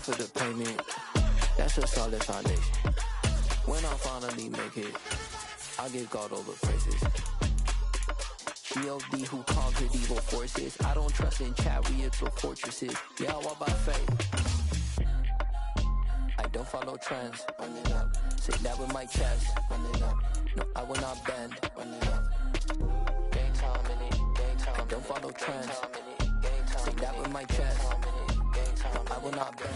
off of the payment. That's a solid foundation. When I finally make it, I give God all the praises. G.O.D. who conquered evil forces. I don't trust in chariots or fortresses. Yeah, I walk by faith. I don't follow trends. Run it up. Say that with my chest. Run it up. No, I will not bend. Run it up. Game time in it. Game time. I don't follow trends. Say that with my chest. I will not bend.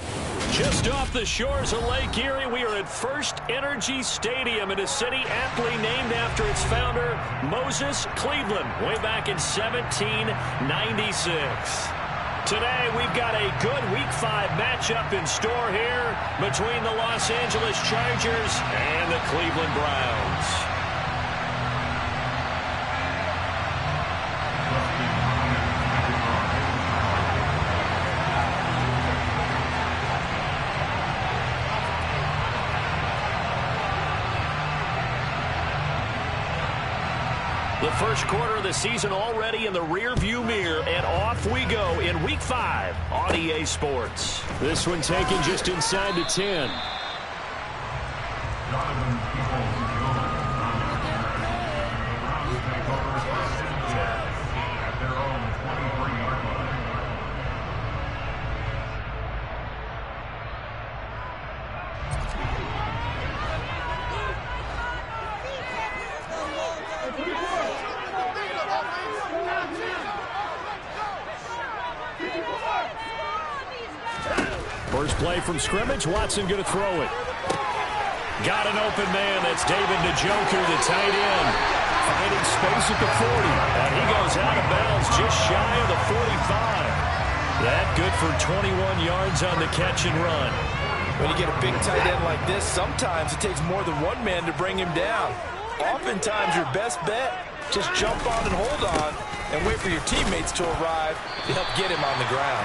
Just off the shores of Lake Erie, we are at First Energy Stadium in a city aptly named after its founder, Moses Cleveland, way back in 1796. Today, we've got a good Week 5 matchup in store here between the Los Angeles Chargers and the Cleveland Browns. The first quarter of the season already in the rearview mirror, and off we go in Week 5 on EA Sports. This one taken just inside the 10. First play from scrimmage. Watson going to throw it. Got an open man. That's David Njoku, the tight end. Finding space at the 40. And he goes out of bounds just shy of the 45. That good for 21 yards on the catch and run. When you get a big tight end like this, sometimes it takes more than one man to bring him down. Oftentimes, your best bet, just jump on and hold on and wait for your teammates to arrive to help get him on the ground.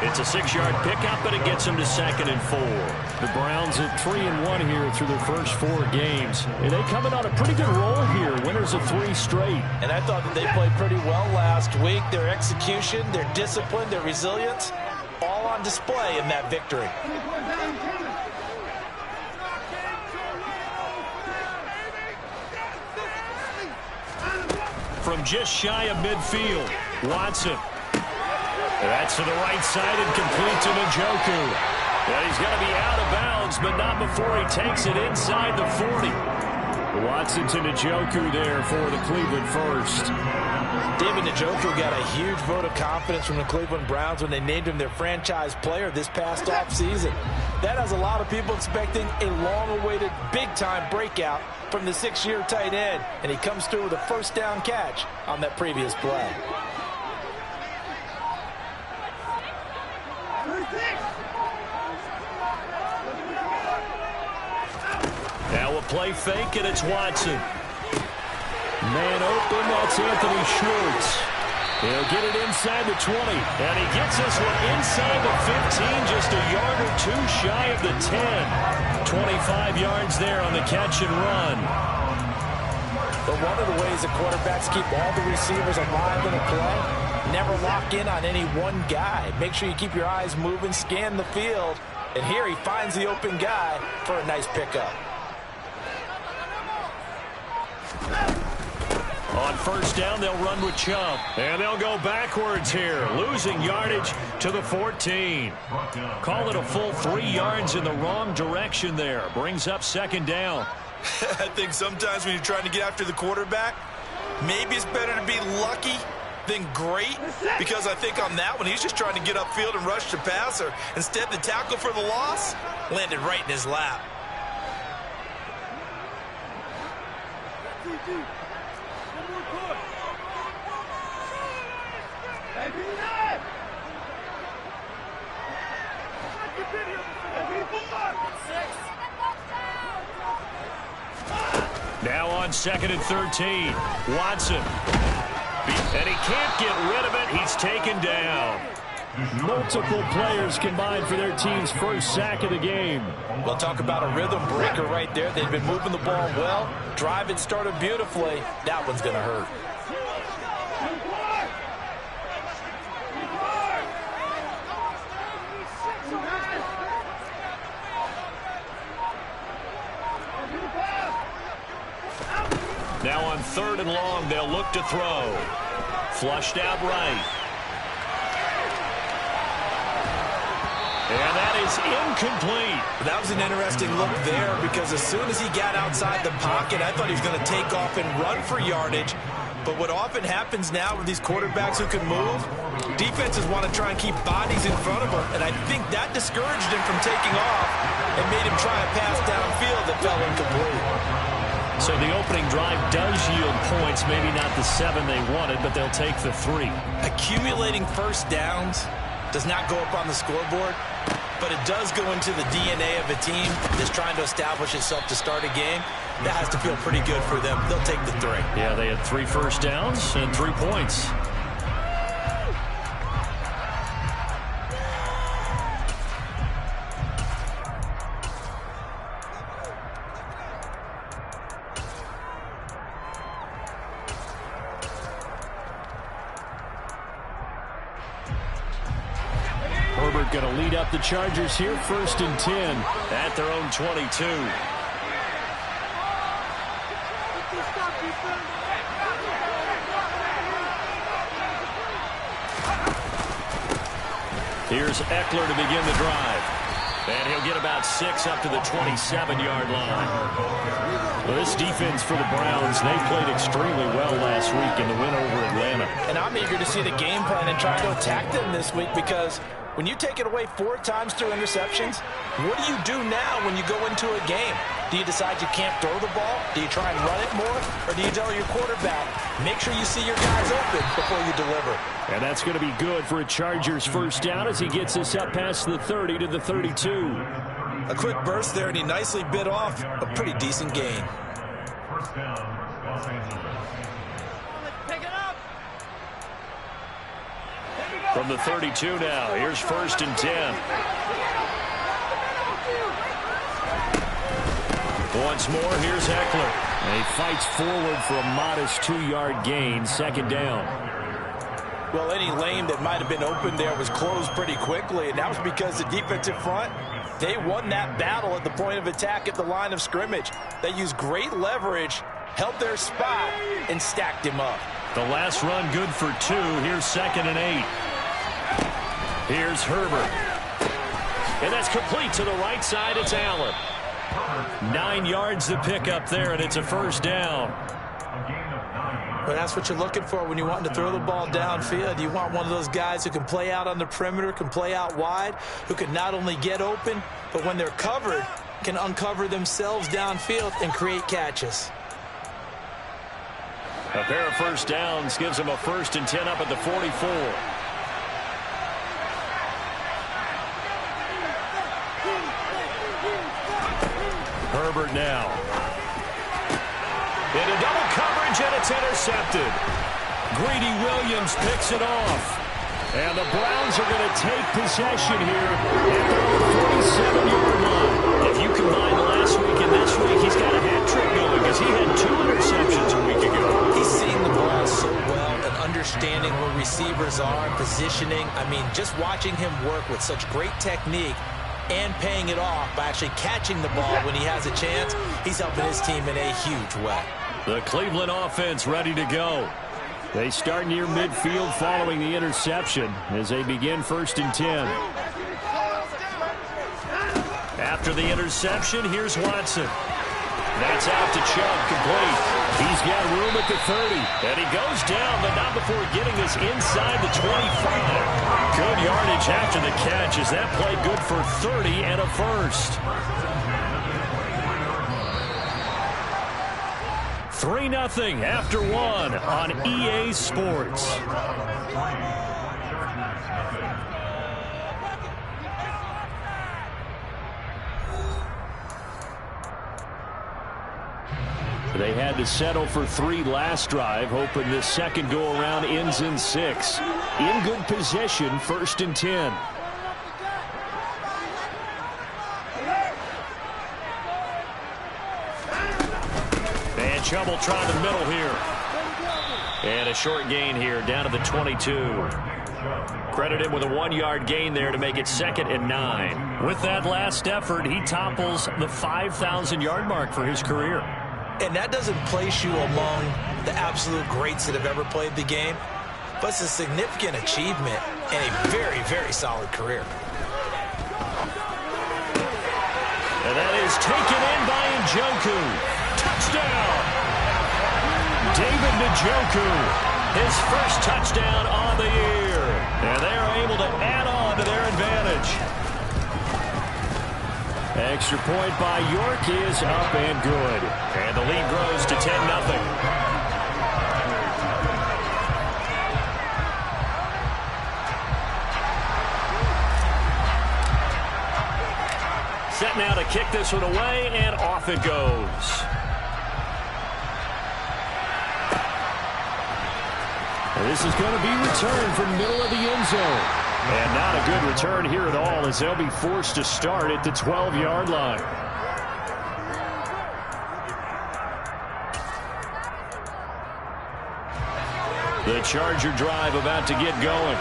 It's a 6-yard pickup, but it gets him to 2nd and 4. The Browns at 3-1 here through their first 4 games. And they coming on a pretty good roll here. Winners of 3 straight. And I thought that they played pretty well last week. Their execution, their discipline, their resilience, all on display in that victory. From just shy of midfield, Watson. That's to the right side and complete to Njoku. And he's going to be out of bounds, but not before he takes it inside the 40. Watson to Njoku there for the Cleveland first. David Njoku got a huge vote of confidence from the Cleveland Browns when they named him their franchise player this past offseason. That has a lot of people expecting a long-awaited, big-time breakout from the 6-year tight end, and he comes through with a first down catch on that previous play. Now a play fake, and it's Watson. Man open, that's Anthony Schwartz. He'll get it inside the 20, and he gets this one inside the 15, just a yard or 2 shy of the 10. 25 yards there on the catch and run. But one of the ways the quarterbacks keep all the receivers alive in a play, never lock in on any one guy. Make sure you keep your eyes moving, scan the field, and here he finds the open guy for a nice pickup. On first down, they'll run with Chubb. And they'll go backwards here, losing yardage to the 14. Call it a full 3 yards in the wrong direction there. Brings up 2nd down. I think sometimes when you're trying to get after the quarterback, maybe it's better to be lucky than great, because I think on that one, he's just trying to get upfield and rush the passer. Instead, the tackle for the loss landed right in his lap. Now on 2nd and 13, Watson. And he can't get rid of it. He's taken down. Multiple players combined for their team's first sack of the game. We'll talk about a rhythm breaker right there. They've been moving the ball well. Drive it started beautifully. That one's going to hurt. 3rd and long. They'll look to throw. Flushed out right. And that is incomplete. That was an interesting look there because as soon as he got outside the pocket, I thought he was going to take off and run for yardage. But what often happens now with these quarterbacks who can move, defenses want to try and keep bodies in front of them. And I think that discouraged him from taking off and made him try a pass downfield that fell incomplete. So the opening drive does yield points, maybe not the 7 they wanted, but they'll take the 3. Accumulating first downs does not go up on the scoreboard, but it does go into the DNA of a team that's trying to establish itself to start a game. That has to feel pretty good for them. They'll take the 3. Yeah, they had 3 first downs and 3 points. Herbert going to lead up the Chargers here, 1st and 10 at their own 22. Here's Eckler to begin the drive. And he'll get about 6 up to the 27-yard line. Well, this defense for the Browns, they played extremely well last week in the win over Atlanta. And I'm eager to see the game plan and try to attack them this week because when you take it away 4 times through interceptions, what do you do now when you go into a game? Do you decide you can't throw the ball? Do you try and run it more? Or do you tell your quarterback, make sure you see your guys open before you deliver? And that's going to be good for a Chargers first down as he gets us up past the 30 to the 32. A quick burst there, and he nicely bit off a pretty decent gain. First down, Los Angeles. Pick it up. From the 32 now, here's 1st and 10. Once more, here's Eckler. And he fights forward for a modest 2-yard gain, 2nd down. Well, any lane that might have been open there was closed pretty quickly, and that was because the defensive front, they won that battle at the point of attack at the line of scrimmage. They used great leverage, held their spot, and stacked him up. The last run good for 2. Here's 2nd and 8. Here's Herbert. And that's complete to the right side. It's Allen. 9 yards to pick up there, and it's a first down. Well, that's what you're looking for when you want to throw the ball downfield. You want one of those guys who can play out on the perimeter, can play out wide, who can not only get open, but when they're covered, can uncover themselves downfield and create catches. A pair of first downs gives them a 1st and 10 up at the 44. Herbert now. Into double coverage, and it's intercepted. Greedy Williams picks it off. And the Browns are going to take possession here at their 47-yard line. If you combine last week and this week, he's got a hat trick going because he had 2 interceptions a week ago. He's seeing the ball so well and understanding where receivers are, positioning. I mean, just watching him work with such great technique and paying it off by actually catching the ball when he has a chance, he's helping his team in a huge way. The Cleveland offense ready to go. They start near midfield following the interception as they begin 1st and 10. After the interception, here's Watson. That's out to Chubb, complete. He's got room at the 30. And he goes down, but not before getting us inside the 25. Good yardage after the catch. Is that play good for 30 and a first? 3-0 after 1 on EA Sports. They had to settle for 3 last drive, hoping this second go-around ends in 6. In good position, 1st and 10. And Chubb will try the middle here. And a short gain here, down to the 22. Credit him with a 1-yard gain there to make it 2nd and 9. With that last effort, he topples the 5,000-yard mark for his career. And that doesn't place you among the absolute greats that have ever played the game, but it's a significant achievement and a very, very solid career. And that is taken in by Njoku. Touchdown! David Njoku, his first touchdown on the year. And they are able to add on to their advantage. Extra point by York is up and good. And the lead grows to 10-0. Set now to kick this one away, and off it goes. And this is going to be returned from middle of the end zone. And not a good return here at all, as they'll be forced to start at the 12-yard line. The Charger drive about to get going.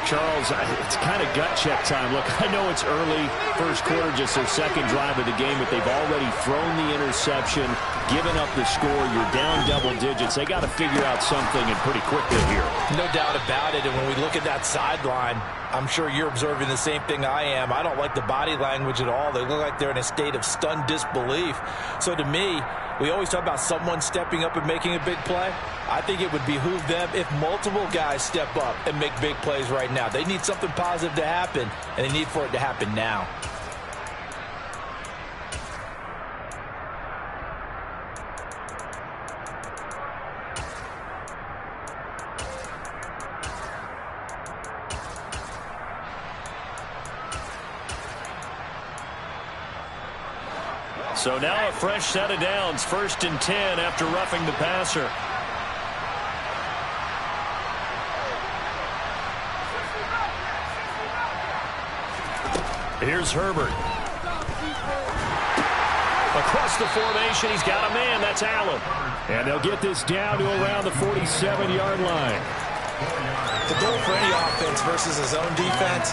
Charles, it's kind of gut check time. Look, I know it's early, first quarter, just their second drive of the game, but they've already thrown the interception, given up the score. You're down double digits. They got to figure out something, and pretty quickly here. No doubt about it, and when we look at that sideline, I'm sure you're observing the same thing I am. I don't like the body language at all. They look like they're in a state of stunned disbelief. So to me, we always talk about someone stepping up and making a big play. I think it would behoove them if multiple guys step up and make big plays right now. They need something positive to happen, and they need for it to happen now. So now a fresh set of downs, 1st and 10 after roughing the passer. Here's Herbert. Across the formation, he's got a man. That's Allen. And they'll get this down to around the 47-yard line. The goal for any offense versus his own defense,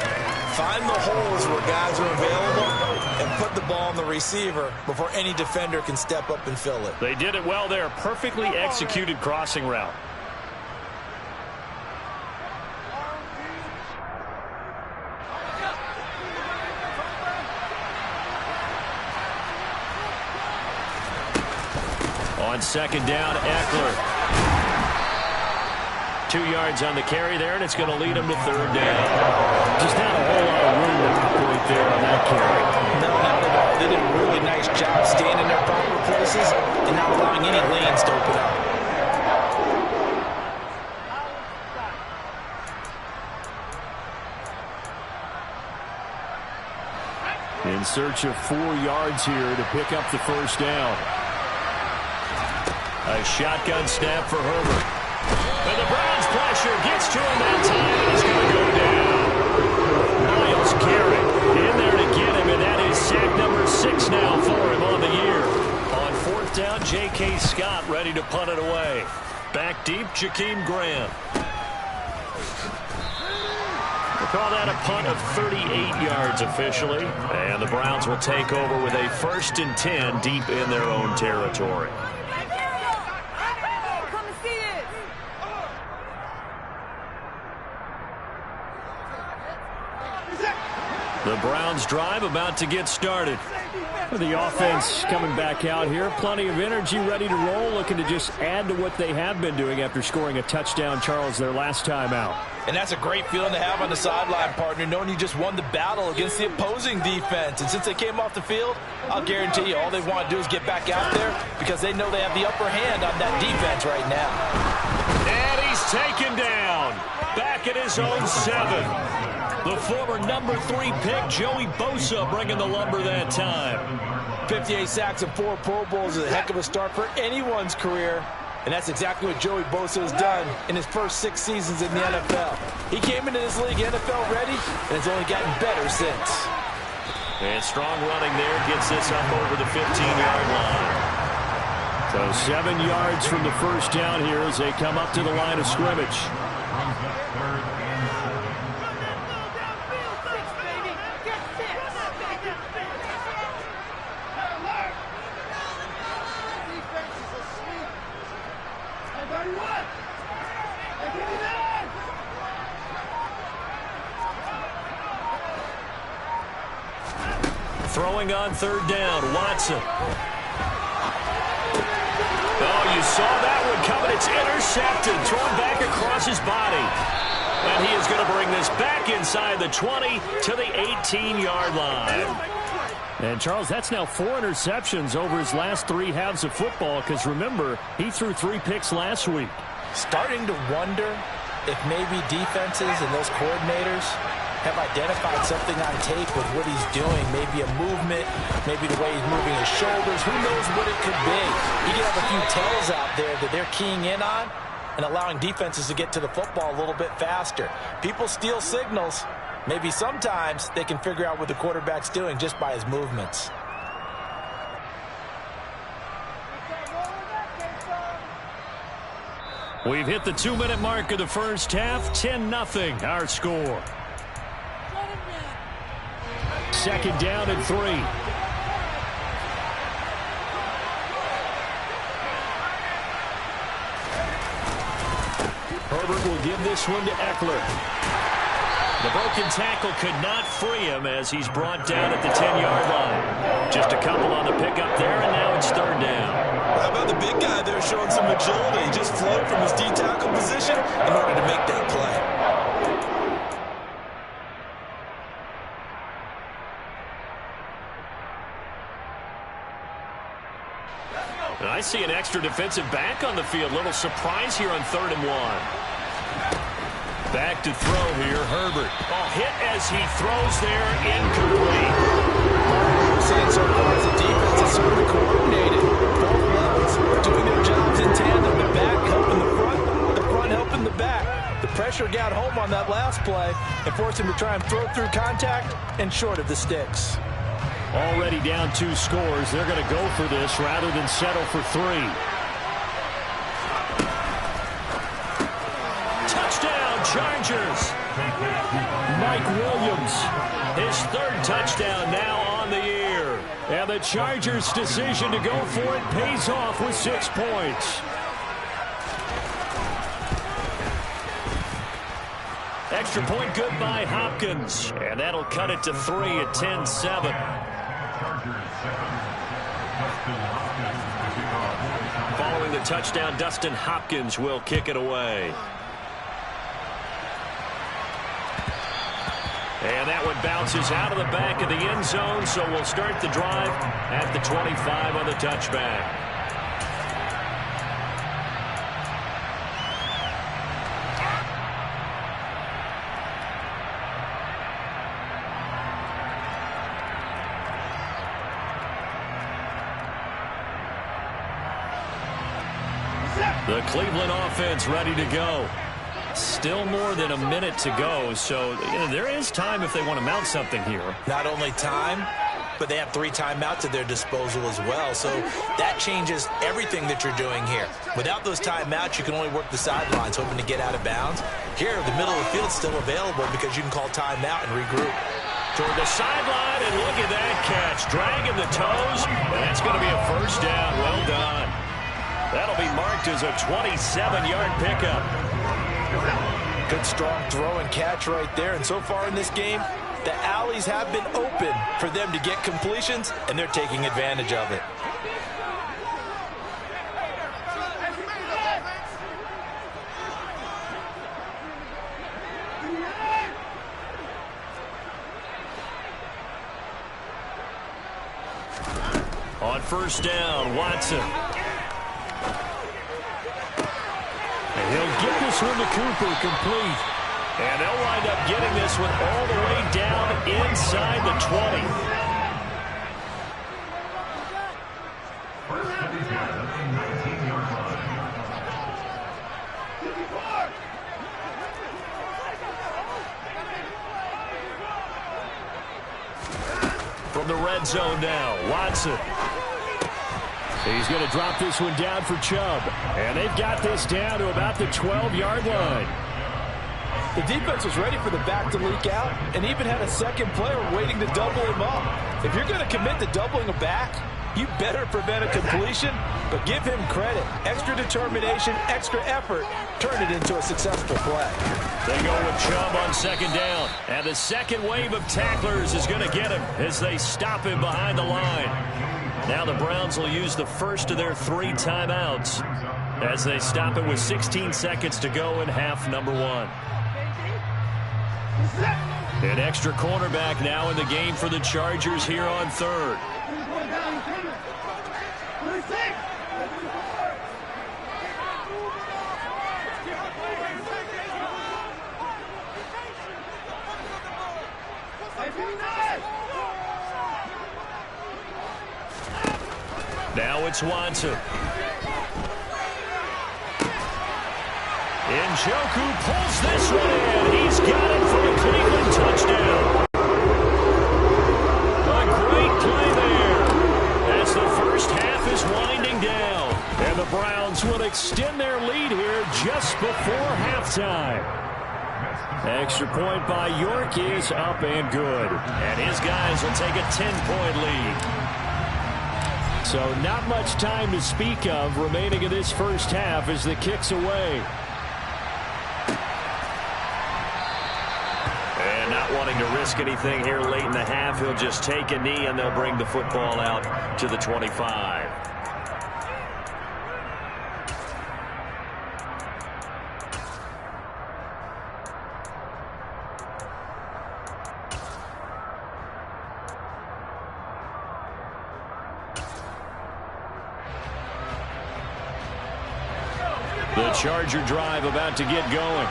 find the holes where guys are available and put the ball on the receiver before any defender can step up and fill it. They did it well there. Perfectly executed crossing route. On second down, Eckler. 2 yards on the carry there, and it's going to lead him to 3rd down. Just not a whole lot of room to operate there on that carry. No, not at all. They did a really nice job staying in their proper places and not allowing any lanes to open up. In search of 4 yards here to pick up the first down. A shotgun snap for Herbert. And the Browns pressure gets to him that time, and he's going to go down. Myles Garrett in there to get him, and that is sack number 6 now for him on the year. On 4th down, J.K. Scott ready to punt it away. Back deep, Jakeem Grant. We'll call that a punt of 38 yards officially. And the Browns will take over with a 1st and 10 deep in their own territory. The Browns drive about to get started. The offense coming back out here. Plenty of energy, ready to roll, looking to just add to what they have been doing after scoring a touchdown, Charles, their last time out. And that's a great feeling to have on the sideline, partner, knowing you just won the battle against the opposing defense. And since they came off the field, I'll guarantee you all they want to do is get back out there because they know they have the upper hand on that defense right now. And he's taken down. Back at his own 7. The former number 3 pick, Joey Bosa, bringing the lumber that time. 58 sacks and 4 Pro Bowls is a heck of a start for anyone's career. And that's exactly what Joey Bosa has done in his first 6 seasons in the NFL. He came into this league NFL ready, and it's only gotten better since. And strong running there gets this up over the 15-yard line. So 7 yards from the first down here as they come up to the line of scrimmage. Throwing on third down, Watson. Oh, you saw that one coming. It's intercepted, thrown back across his body. And he is going to bring this back inside the 20 to the 18-yard line. And, Charles, that's now 4 interceptions over his last 3 halves of football because, remember, he threw 3 picks last week. Starting to wonder if maybe defenses and those coordinators have identified something on tape with what he's doing. Maybe a movement, maybe the way he's moving his shoulders. Who knows what it could be? He could have a few tells out there that they're keying in on and allowing defenses to get to the football a little bit faster. People steal signals. Maybe sometimes they can figure out what the quarterback's doing just by his movements. We've hit the 2-minute mark of the first half. 10-0 our score. Second down and 3. Herbert will give this one to Eckler. The broken tackle could not free him as he's brought down at the 10-yard line. Just a couple on the pickup there, and now it's third down. How about the big guy there showing some agility? He just floated from his D-tackle position in order to make that play. And I see an extra defensive back on the field. Little surprise here on 3rd and 1. Back to throw here, Herbert. Oh, hit as he throws there, incomplete. What we're seeing so far is the defense is sort of coordinated. Both levels doing their jobs in tandem. The back helping the front helping the back. The pressure got home on that last play and forced him to try and throw through contact and short of the sticks. Already down 2 scores. They're going to go for this rather than settle for 3. Touchdown, Chargers. Mike Williams, his 3rd touchdown now on the year. And the Chargers' decision to go for it pays off with 6 points. Extra point good by Hopkins. And that'll cut it to 3 at 10-7. Following the touchdown, Dustin Hopkins will kick it away. And that one bounces out of the back of the end zone, so we'll start the drive at the 25 on the touchback. The Cleveland offense ready to go. Still more than a minute to go, so there is time if they want to mount something here. Not only time, but they have 3 timeouts at their disposal as well, so that changes everything that you're doing here. Without those timeouts, you can only work the sidelines, hoping to get out of bounds. Here, the middle of the field's still available because you can call timeout and regroup. Toward the sideline, and look at that catch. Dragging the toes, and that's going to be a first down. Well done. That'll be marked as a 27-yard pickup. Good, strong throw and catch right there. And so far in this game, the alleys have been open for them to get completions, and they're taking advantage of it. On first down, Watson. And he'll get this one to Cooper, complete. And they'll wind up getting this one all the way down inside the 20. From the red zone now, Watson. He's going to drop this one down for Chubb. And they've got this down to about the 12-yard line. The defense was ready for the back to leak out and even had a second player waiting to double him up. If you're going to commit to doubling a back, you better prevent a completion, but give him credit. Extra determination, extra effort, turn it into a successful play. They go with Chubb on second down. And the second wave of tacklers is going to get him as they stop him behind the line. Now the Browns will use the first of their 3 timeouts as they stop it with 16 seconds to go in half number 1. An extra cornerback now in the game for the Chargers here on third. Now it's Watson. Njoku pulls this one in. He's got it for a Cleveland touchdown. A great play there as the first half is winding down. And the Browns will extend their lead here just before halftime. Extra point by York is up and good. And his guys will take a 10-point lead. So not much time to speak of remaining in this first half as the kick's away. And not wanting to risk anything here late in the half, he'll just take a knee and they'll bring the football out to the 25. The Charger drive about to get going.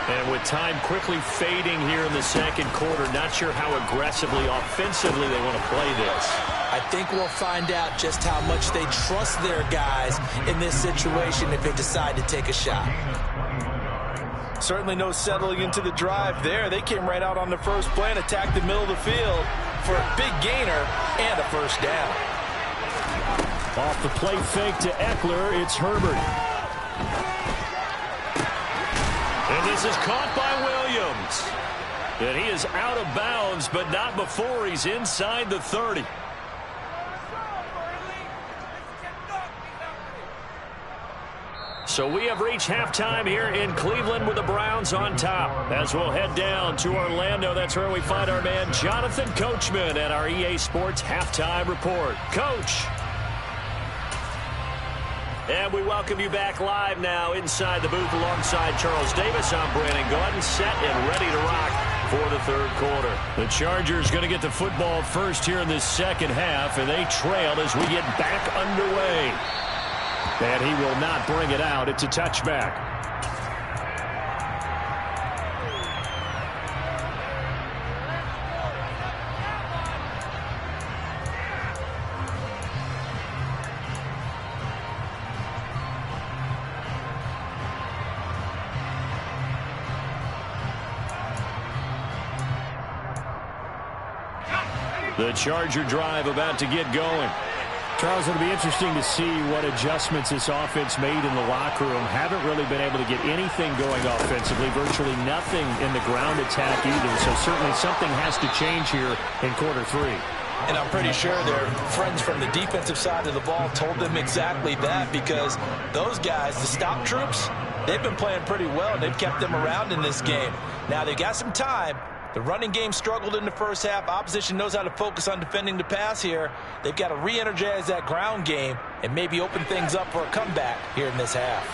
And with time quickly fading here in the second quarter, not sure how aggressively, offensively they want to play this. I think we'll find out just how much they trust their guys in this situation if they decide to take a shot. Certainly no settling into the drive there. They came right out on the first play and attacked the middle of the field for a big gainer and a first down. Off the play fake to Eckler, it's Herbert. And this is caught by Williams. And he is out of bounds, but not before he's inside the 30. So we have reached halftime here in Cleveland with the Browns on top. As we'll head down to Orlando, that's where we find our man Jonathan Coachman at our EA Sports Halftime Report. Coach. And we welcome you back live now inside the booth alongside Charles Davis. I'm Brandon Gaudin, set and ready to rock for the third quarter. The Chargers going to get the football first here in this second half, and they trail as we get back underway. And he will not bring it out. It's a touchback. The Charger drive about to get going. Charles, it'll be interesting to see what adjustments this offense made in the locker room. Haven't really been able to get anything going offensively. Virtually nothing in the ground attack either. So certainly something has to change here in quarter 3. And I'm pretty sure their friends from the defensive side of the ball told them exactly that, because those guys, the stop troops, they've been playing pretty well, and they've kept them around in this game. Now they got some time. The running game struggled in the first half. Opposition knows how to focus on defending the pass here. They've got to re-energize that ground game and maybe open things up for a comeback here in this half.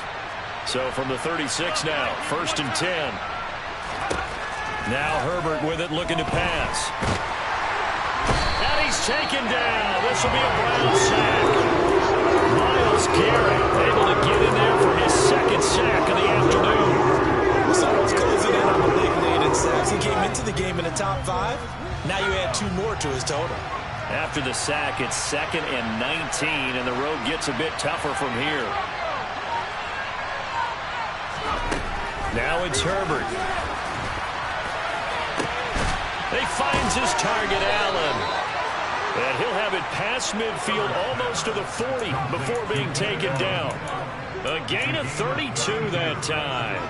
So from the 36 now, 1st and 10. Now Herbert with it, looking to pass. And he's taken down. This will be a Brown sack. Myles Garrett able to get in there for his second sack of the afternoon. Someone's closing in on the league lead in sacks. He came into the game in the top 5. Now you add 2 more to his total. After the sack, it's 2nd and 19, and the road gets a bit tougher from here. Now it's Herbert. He finds his target, Allen. And he'll have it past midfield, almost to the 40, before being taken down. A gain of 32 that time.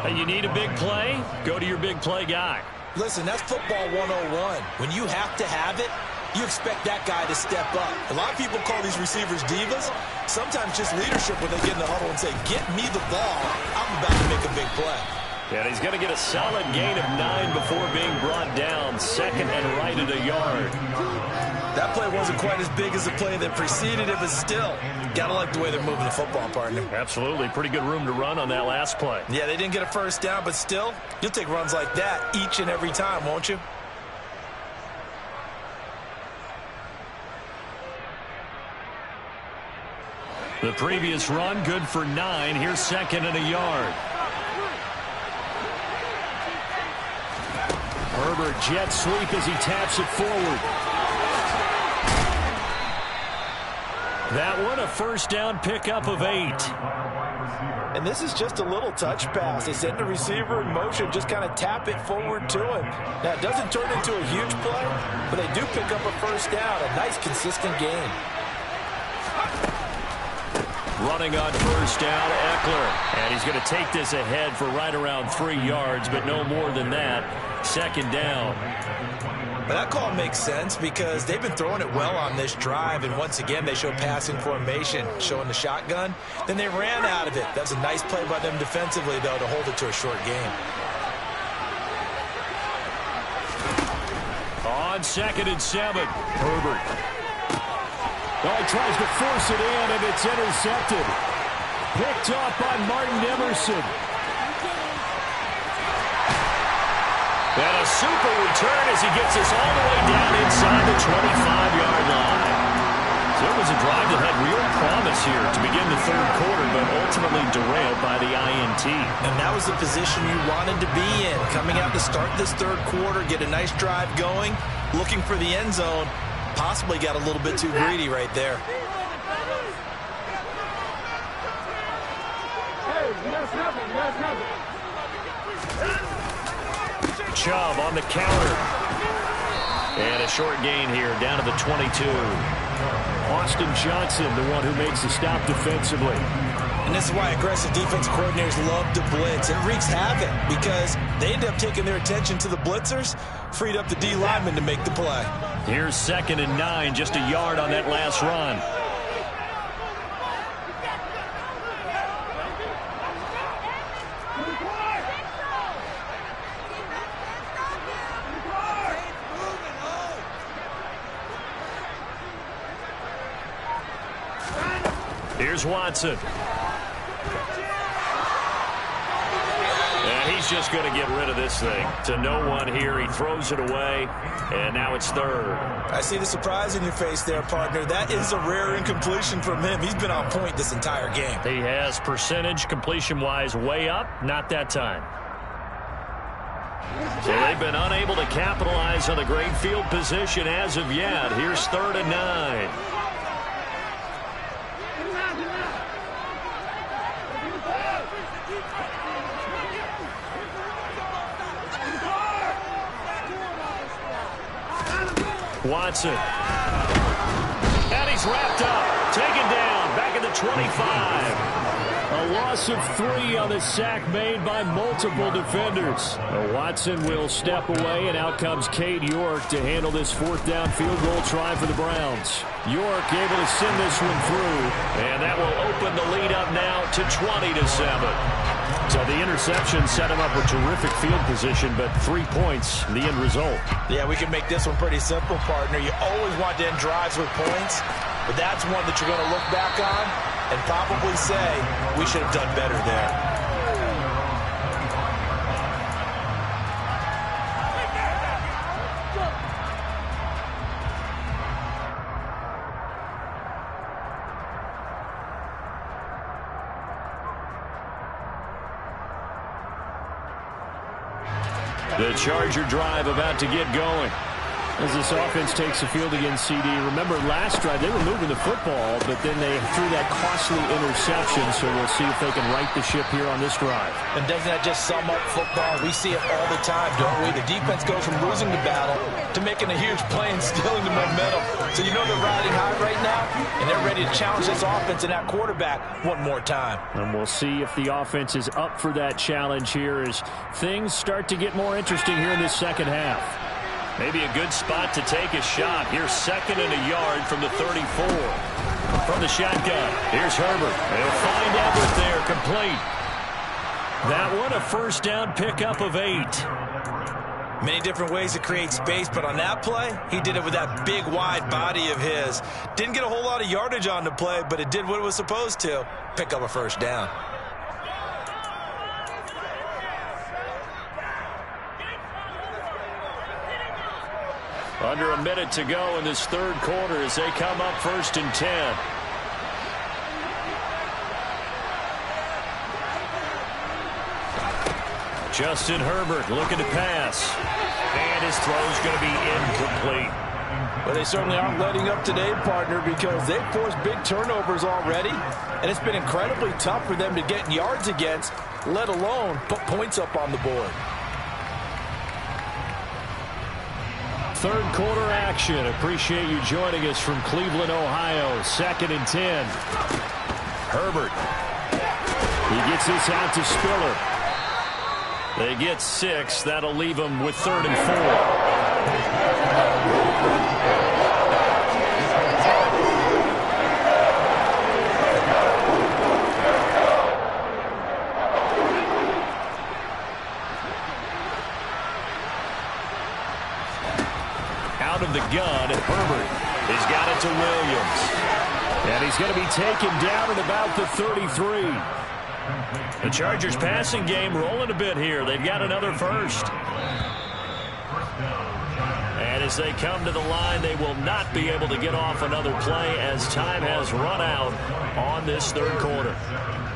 And you need a big play? Go to your big play guy. Listen, that's football 101. When you have to have it, you expect that guy to step up. A lot of people call these receivers divas. Sometimes just leadership when they get in the huddle and say, get me the ball. I'm about to make a big play. And he's going to get a solid gain of 9 before being brought down. Second and right at a yard. That play wasn't quite as big as the play that preceded it, but still, got to like the way they're moving the football, partner. Absolutely. Pretty good room to run on that last play. Yeah, they didn't get a first down, but still, you'll take runs like that each and every time, won't you? The previous run, good for 9. Here's second and a yard. Herbert jet sweep as he taps it forward. That one, a first down pickup of 8. And this is just a little touch pass. They send the receiver in motion, just kind of tap it forward to him. Now, it doesn't turn into a huge play, but they do pick up a first down. A nice, consistent gain. Running on first down, Eckler. And he's going to take this ahead for right around 3 yards, but no more than that. Second down. But that call makes sense because they've been throwing it well on this drive, and once again, they show passing formation, showing the shotgun. Then they ran out of it. That was a nice play by them defensively, though, to hold it to a short game. On second and 7, Herbert. Oh, he tries to force it in, and it's intercepted. Picked off by Martin Emerson. And a super return as he gets us all the way down inside the 25-yard line. So it was a drive that had real promise here to begin the third quarter, but ultimately derailed by the INT. And that was the position you wanted to be in. Coming out to start this third quarter, get a nice drive going, looking for the end zone. Possibly got a little bit too greedy right there. Chubb on the counter. And a short gain here, down to the 22. Austin Johnson, the one who makes the stop defensively. And this is why aggressive defense coordinators love to blitz. It wreaks havoc because they end up taking their attention to the blitzers, freed up the D lineman to make the play. Here's second and 9, just a yard on that last run. Here's Watson. And he's just going to get rid of this thing. To no one here. He throws it away, and now it's third. I see the surprise in your face there, partner. That is a rare incompletion from him. He's been on point this entire game. He has percentage completion-wise way up. Not that time. So they've been unable to capitalize on the great field position as of yet. Here's third and 9. Watson. And he's wrapped up. Taken down. Back at the 25. A loss of 3 on the sack made by multiple defenders. Watson will step away, and out comes Cade York to handle this fourth down field goal try for the Browns. York able to send this one through, and that will open the lead up now to 20-7. So the interception set him up with terrific field position, but 3 points, the end result. Yeah, we can make this one pretty simple, partner. You always want to end drives with points, but that's one that you're going to look back on and probably say, we should have done better there. The Charger drive about to get going. As this offense takes the field against CD. Remember, last drive, they were moving the football, but then they threw that costly interception, so we'll see if they can right the ship here on this drive. And doesn't that just sum up football? We see it all the time, don't we? The defense goes from losing the battle to making a huge play and stealing the momentum. So you know they're riding high right now, and they're ready to challenge this offense and that quarterback one more time. And we'll see if the offense is up for that challenge here as things start to get more interesting here in this second half. Maybe a good spot to take a shot. Here's second and a yard from the 34. From the shotgun, here's Herbert. They'll find Everett there, complete. That one a first down pickup of 8. Many different ways to create space, but on that play, he did it with that big, wide body of his. Didn't get a whole lot of yardage on the play, but it did what it was supposed to. Pick up a first down. Under a minute to go in this third quarter as they come up 1st and 10. Justin Herbert looking to pass. And his throw's going to be incomplete. Well, they certainly aren't letting up today, partner, because they've forced big turnovers already. And it's been incredibly tough for them to get yards against, let alone put points up on the board. Third quarter action. Appreciate you joining us from Cleveland, Ohio. 2nd and 10. Herbert. He gets this out to Spiller. They get 6. That'll leave them with 3rd and 4. Out of the gun, Herbert has got it to Williams. And he's going to be taken down at about the 33. The Chargers passing game rolling a bit here. They've got another first. And as they come to the line, they will not be able to get off another play as time has run out on this third quarter.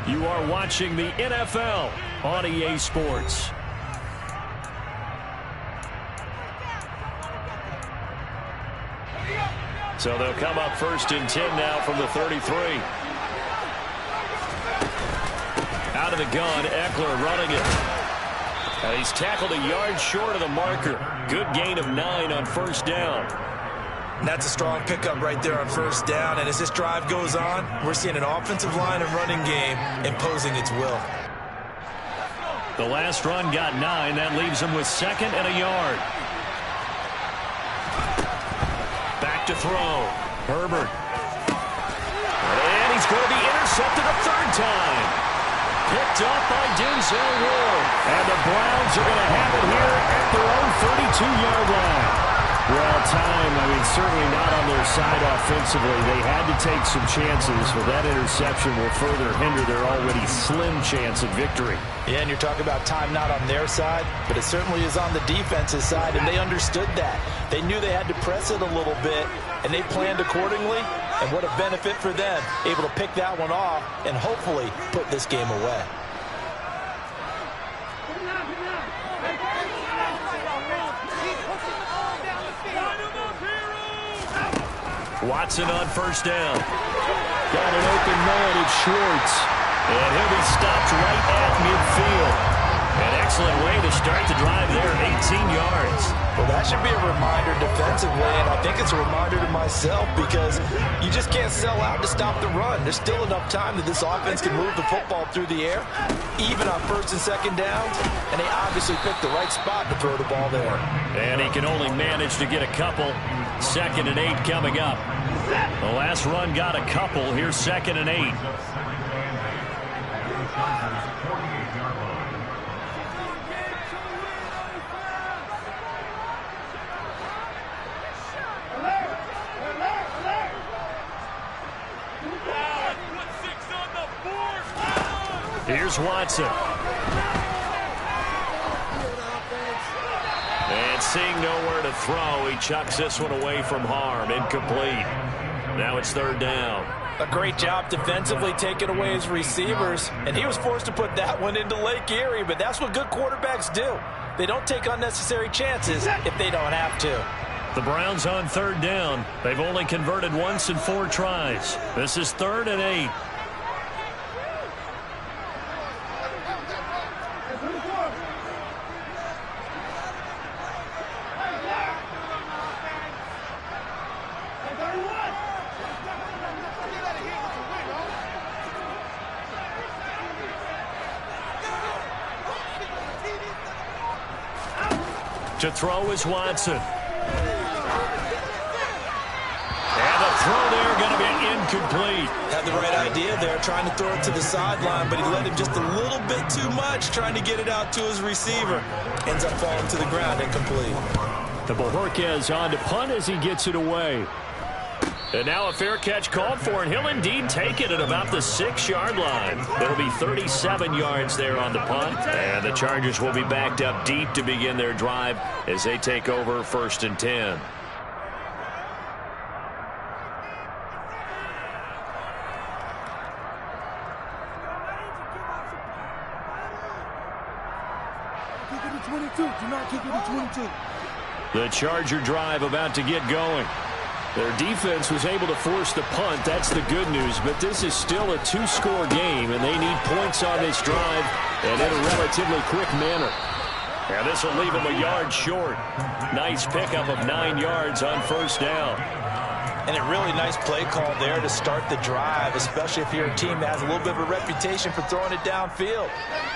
You are watching the NFL on EA Sports. So they'll come up 1st and 10 now from the 33. Out of the gun, Eckler running it. And he's tackled a yard short of the marker. Good gain of 9 on 1st down. And that's a strong pickup right there on 1st down. And as this drive goes on, we're seeing an offensive line and running game imposing its will. The last run got 9. That leaves him with 2nd and a yard. Back to throw. Herbert. And he's going to be intercepted a 3rd time. Picked up by Denzel Ward. And the Browns are going to have it here at their own 32-yard line. Well, time, certainly not on their side offensively. They had to take some chances, but that interception will further hinder their already slim chance of victory. Yeah, and you're talking about time not on their side, but it certainly is on the defense's side, and they understood that. They knew they had to press it a little bit, and they planned accordingly. And what a benefit for them, able to pick that one off and hopefully put this game away. Watson on 1st down. Got an open man, it's Schwartz. And he'll be stopped right at midfield. An excellent way to start the drive there, 18 yards. Well, that should be a reminder defensively, and I think it's a reminder to myself because you just can't sell out to stop the run. There's still enough time that this offense can move the football through the air, even on 1st and 2nd downs, and they obviously picked the right spot to throw the ball there. And he can only manage to get a couple. 2nd and 8 coming up. The last run got a couple. Here's 2nd and 8. Here's Watson. And seeing nowhere to throw, he chucks this one away from harm. Incomplete. Now it's 3rd down. A great job defensively taking away his receivers, and he was forced to put that one into Lake Erie, but that's what good quarterbacks do. They don't take unnecessary chances if they don't have to. The Browns on 3rd down. They've only converted once in 4 tries. This is 3rd and 8. To throw is Watson. And the throw there going to be incomplete. Had the right idea there, trying to throw it to the sideline, but he let him just a little bit too much, trying to get it out to his receiver. Ends up falling to the ground, incomplete. The Bojorquez on to punt as he gets it away. And now a fair catch called for, and he'll indeed take it at about the 6-yard line. It'll be 37 yards there on the punt, and the Chargers will be backed up deep to begin their drive as they take over 1st and 10. The Charger drive about to get going. Their defense was able to force the punt. That's the good news. But this is still a 2-score game, and they need points on this drive and in a relatively quick manner. And this will leave them a yard short. Nice pickup of 9 yards on 1st down. And a really nice play call there to start the drive, especially if you're a team that has a little bit of a reputation for throwing it downfield.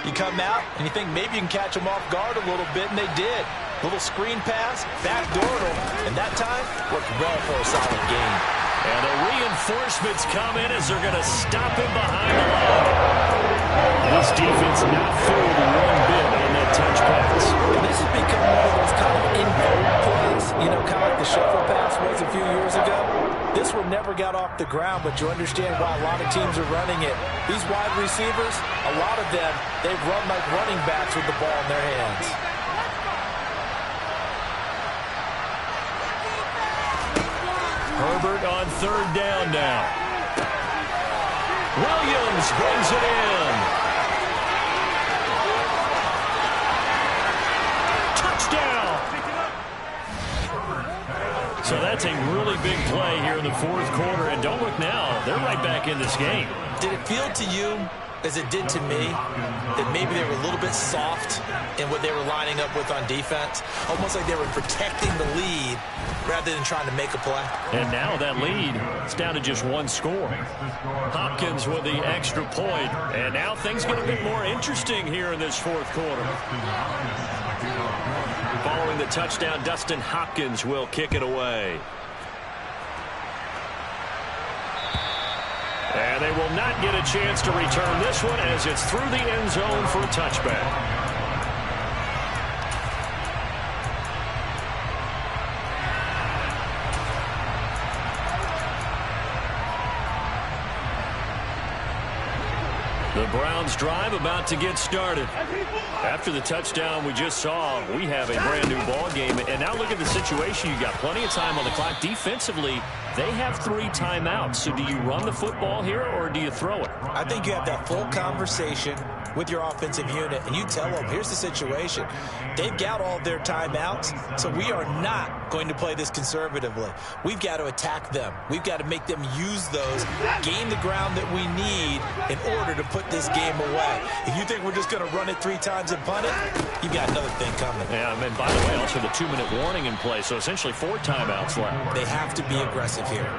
You come out and you think maybe you can catch them off guard a little bit, and they did. Little screen pass, backdoor them, and that time worked well for a solid gain. And the reinforcements come in as they're going to stop him behind the line. This defense not fooled one bit on that touch pass. And this has become one of those kind of in-vogue plays, you know, kind of like the shuffle pass was a few years ago. This one never got off the ground, but you understand why a lot of teams are running it. These wide receivers, a lot of them, they've run like running backs with the ball in their hands. Herbert on 3rd down now. Williams brings it in. Touchdown. So that's a really big play here in the 4th quarter. And don't look now, they're right back in this game. Did it feel to you, as it did to me, that maybe they were a little bit soft in what they were lining up with on defense? Almost like they were protecting the lead rather than trying to make a play. And now that lead is down to just 1 score. Hopkins with the extra point. And now things get a bit more interesting here in this 4th quarter. Following the touchdown, Dustin Hopkins will kick it away. And they will not get a chance to return this one as it's through the end zone for a touchback. The Browns drive about to get started. After the touchdown we just saw, we have a brand new ball game. And now look at the situation. You got plenty of time on the clock. Defensively, they have 3 timeouts. So do you run the football here or do you throw it? I think you have that full conversation with your offensive unit, and you tell them, here's the situation. They've got all their timeouts, so we are not going to play this conservatively. We've got to attack them. We've got to make them use those, gain the ground that we need in order to put this game away. If you think we're just going to run it 3 times and punt it, you've got another thing coming. Yeah, and by the way, also the 2-minute warning in play, so essentially 4 timeouts left. They have to be aggressive here.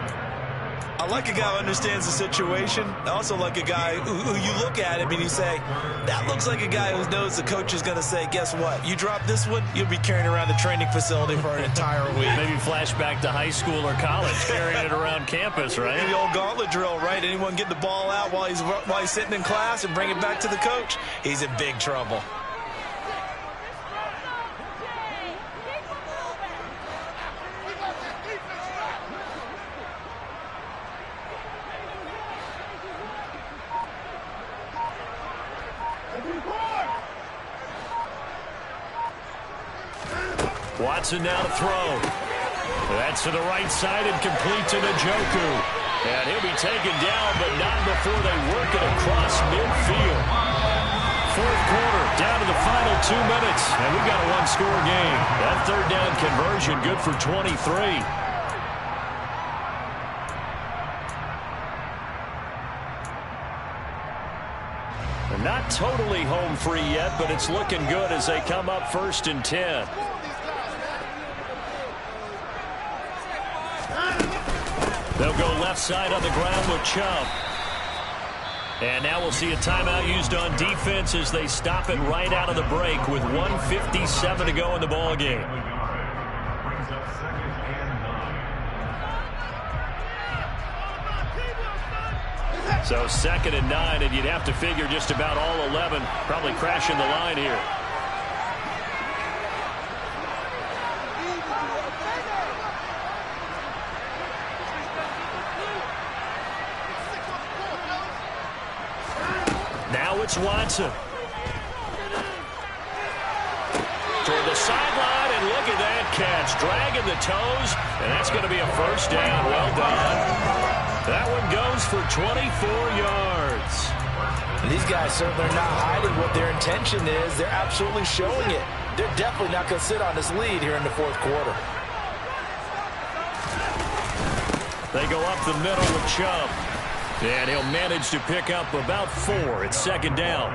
I like a guy who understands the situation. I also like a guy who you look at him and you say, that looks like a guy who knows the coach is going to say, guess what? You drop this one, you'll be carrying around the training facility for an entire week. Maybe flashback to high school or college, carrying it around campus, right? The old gauntlet drill, right? Anyone get the ball out while he's sitting in class and bring it back to the coach? He's in big trouble. Watson now to throw. That's to the right side and complete to Njoku. And he'll be taken down, but not before they work it across midfield. 4th quarter, down to the final 2 minutes, and we've got a 1-score game. That 3rd down conversion, good for 23. They're not totally home free yet, but it's looking good as they come up 1st and 10. They'll go left side on the ground with Chubb. And now we'll see a timeout used on defense as they stop it right out of the break with 1:57 to go in the ball game. So 2nd and 9, and you'd have to figure just about all 11 probably crashing the line here. Now it's Watson. Toward the sideline, and look at that catch. Dragging the toes, and that's going to be a first down. Well done. That one goes for 24 yards. And these guys certainly are not hiding what their intention is. They're absolutely showing it. They're definitely not going to sit on this lead here in the 4th quarter. They go up the middle with Chubb. And he'll manage to pick up about 4. It's 2nd down.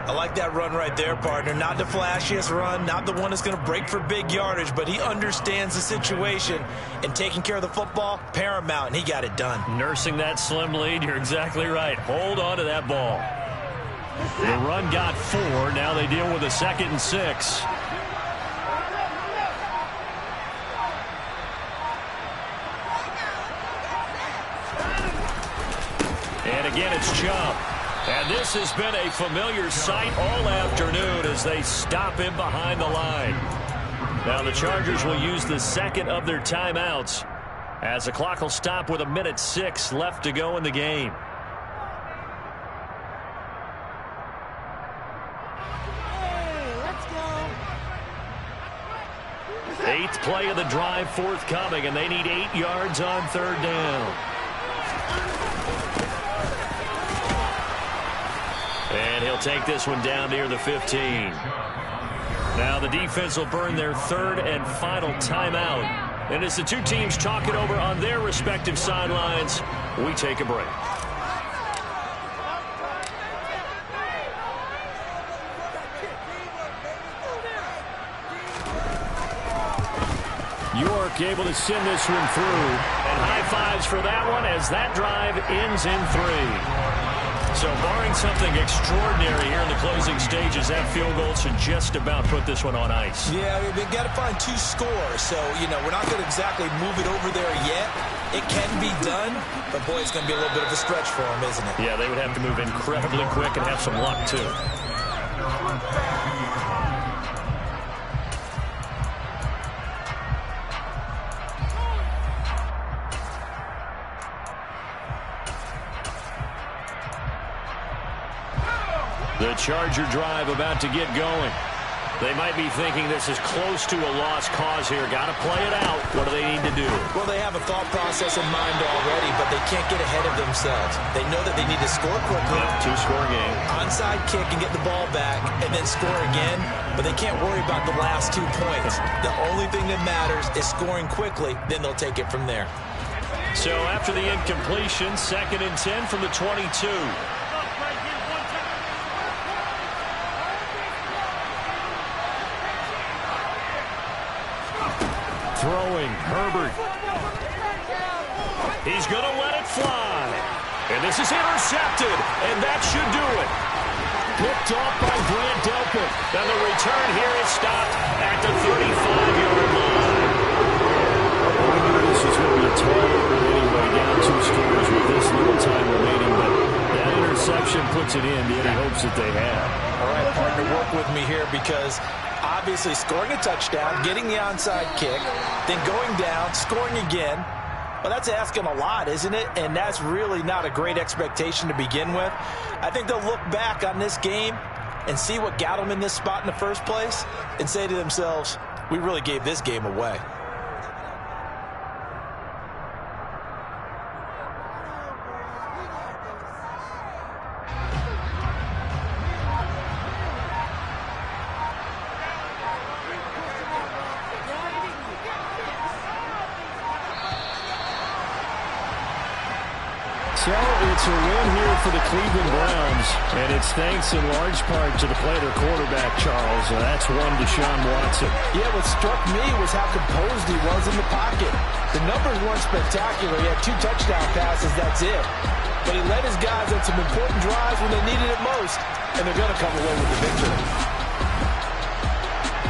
I like that run right there, partner. Not the flashiest run, not the one that's going to break for big yardage, but he understands the situation, and taking care of the football, paramount, and he got it done. Nursing that slim lead, you're exactly right. Hold on to that ball. The run got 4. Now they deal with a 2nd and 6. And again, it's Chubb. And this has been a familiar sight all afternoon as they stop him behind the line. Now the Chargers will use the 2nd of their timeouts as the clock will stop with 1:06 left to go in the game. Eighth play of the drive forthcoming, and they need 8 yards on 3rd down. And he'll take this one down near the 15. Now the defense will burn their 3rd and final timeout. And as the two teams talk it over on their respective sidelines, we take a break. York able to send this one through. And high fives for that one as that drive ends in 3. So barring something extraordinary here in the closing stages, that field goal should just about put this one on ice. Yeah, they've got to find 2 scores. So, we're not going to exactly move it over there yet. It can be done, but boy, it's going to be a little bit of a stretch for them, isn't it? Yeah, they would have to move incredibly quick and have some luck, too. The Charger drive about to get going. They might be thinking this is close to a lost cause here. Got to play it out. What do they need to do? Well, they have a thought process in mind already, but they can't get ahead of themselves. They know that they need to score quickly. Yep, 2-score game. Onside kick and get the ball back and then score again, but they can't worry about the last 2 points. The only thing that matters is scoring quickly, then they'll take it from there. So after the incompletion, 2nd and 10 from the 22. Throwing, Herbert. He's going to let it fly. And this is intercepted, and that should do it. Picked off by Grant Delpit. And the return here is stopped at the 35-yard line. We knew this was going to be a tall order anyway, down 2 scores with this little time remaining, but that interception puts it in. He hopes that they have. All right, partner, work with me here because obviously scoring a touchdown, getting the onside kick, then going down, scoring again. Well, that's asking a lot, isn't it? And that's really not a great expectation to begin with. I think they'll look back on this game and see what got them in this spot in the first place and say to themselves, we really gave this game away. So it's a win here for the Cleveland Browns, and it's thanks in large part to the play of their quarterback, Charles. That's one Deshaun Watson. Yeah, what struck me was how composed he was in the pocket. The numbers weren't spectacular. He had 2 touchdown passes, that's it. But he led his guys on some important drives when they needed it most, and they're going to come away with the victory.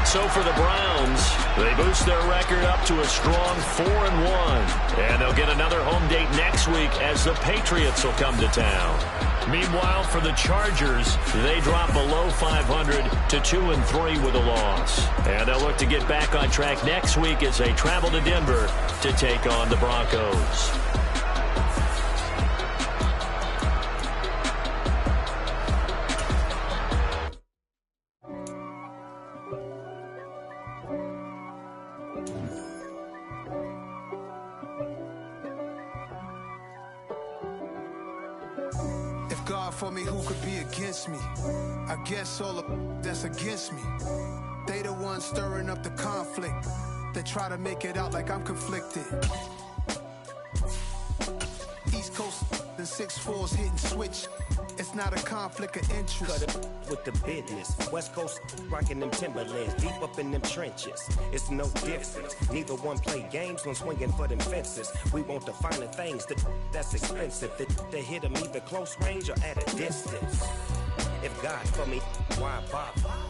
So for the Browns, they boost their record up to a strong 4-1. And they'll get another home date next next week as the Patriots will come to town. Meanwhile, for the Chargers, they drop below 500 to 2-3 with a loss. And they'll look to get back on track next week as they travel to Denver to take on the Broncos. For me, who could be against me? I guess all of that's against me. They the ones stirring up the conflict. They try to make it out like I'm conflicted. East Coast and 6'4's hitting switch. It's not a conflict of interest. Cut it with the business. West Coast rocking them Timberlands, deep up in them trenches. It's no difference. Neither one play games when swinging for them fences. We want the finer things that's expensive. That hit them either close range or at a distance. If God for me, why bother?